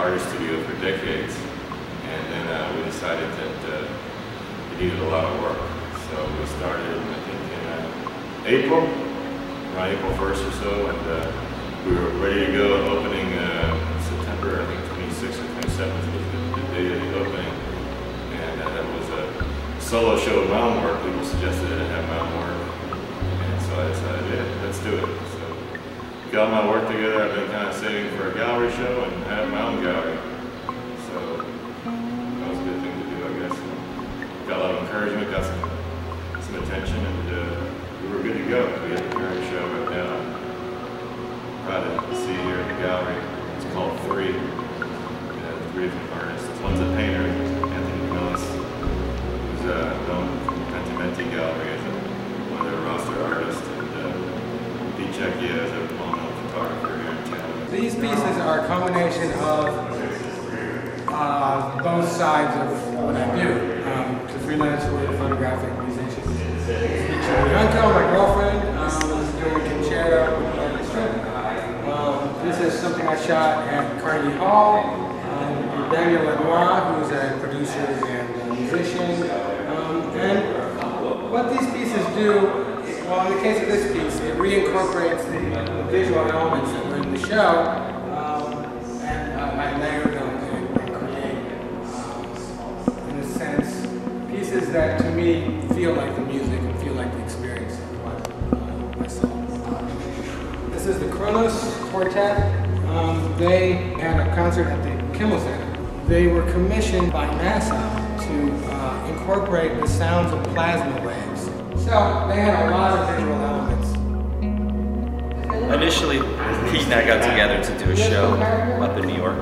artist studio for decades, and then we decided that it needed a lot of work. So we started, I think, in April, around April 1st or so, and we were ready to go. Opening September, I think 26th or 27th was the day of the opening, and that was a solo show of mountain work. People suggested that I have mountain work, and so I decided, yeah, let's do it. So got my work together. I've been kind of saving for a gallery show and had a mountain gallery. So that was a good thing to do, I guess. Got a lot of encouragement, got some attention, and we were good to go. We had a gallery show right now. I'm proud to see here in the gallery. It's called Three. Three different artists. One's a painter, Anthony Millis, who's known from Pentimenti Gallery as one of their roster artists, and Pete Checchia is a well-known photographer here in town. These pieces are a combination of both sides of what I do. It's a freelance photographic musician. Bianca, my girlfriend, is doing concerto. This is something I shot at Carnegie Hall. Daniel Lenoir, who's a producer and a musician. And what these pieces do, well, in the case of this piece, it reincorporates the visual elements that were in the show, and I layer them and create, in a sense, pieces that to me feel like the music and feel like the experience of what I saw. This is the Kronos Quartet. They had a concert at the Kimmel Center. They were commissioned by NASA to incorporate the sounds of plasma waves. So they had a lot of visual elements. Initially, Pete and I got together to do a show up in New York,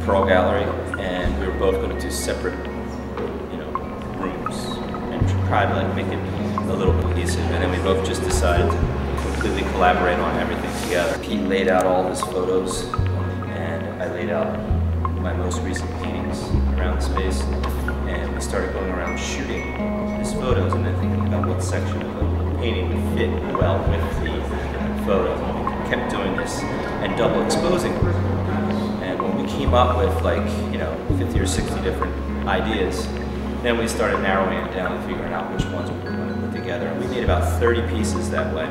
JOG Gallery, and we were both going to do separate, rooms and try to make it a little cohesive. And then we both just decided to completely collaborate on everything together. Pete laid out all his photos, and I laid out my most recent paintings around the space, and we started going around shooting his photos and then thinking about what section of the painting would fit well with the photo. We kept doing this and double exposing them. And when we came up with 50 or 60 different ideas, then we started narrowing it down and figuring out which ones we were going to put together. And we made about 30 pieces that way.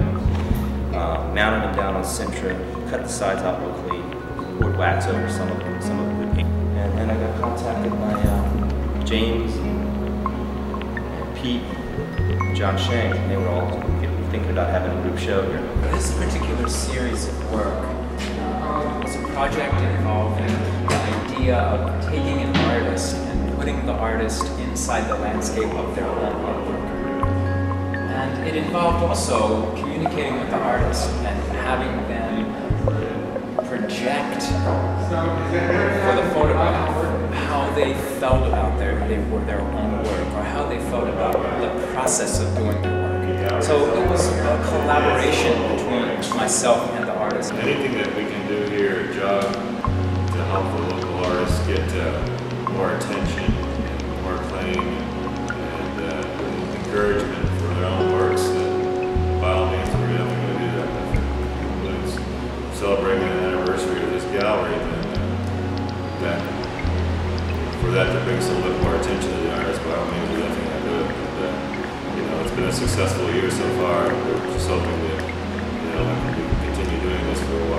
Mounted them down on Sintra, cut the sides out real clean, poured wax over some of them with paint. And then I got contacted by James, and Pete, and John Shank, and they were all thinking about having a group show here. This particular series of work was a project involving the idea of taking an artist and putting the artist inside the landscape of their own artwork. And it involved also communicating with the artist and having them project for the photograph how they felt about their own work, or how they felt about the process of doing their work. So it was a collaboration between myself and the artist. Anything that we can do here at JOG to help the local artists get more attention and more acclaim and encouragement for their own works, by all means we're definitely going to do that. If it includes celebrating an anniversary of this gallery, then for that to bring some little more attention to the artist, by all means we're definitely going to do it. But, it's been a successful year so far. We're just hoping that we can continue doing this for a while.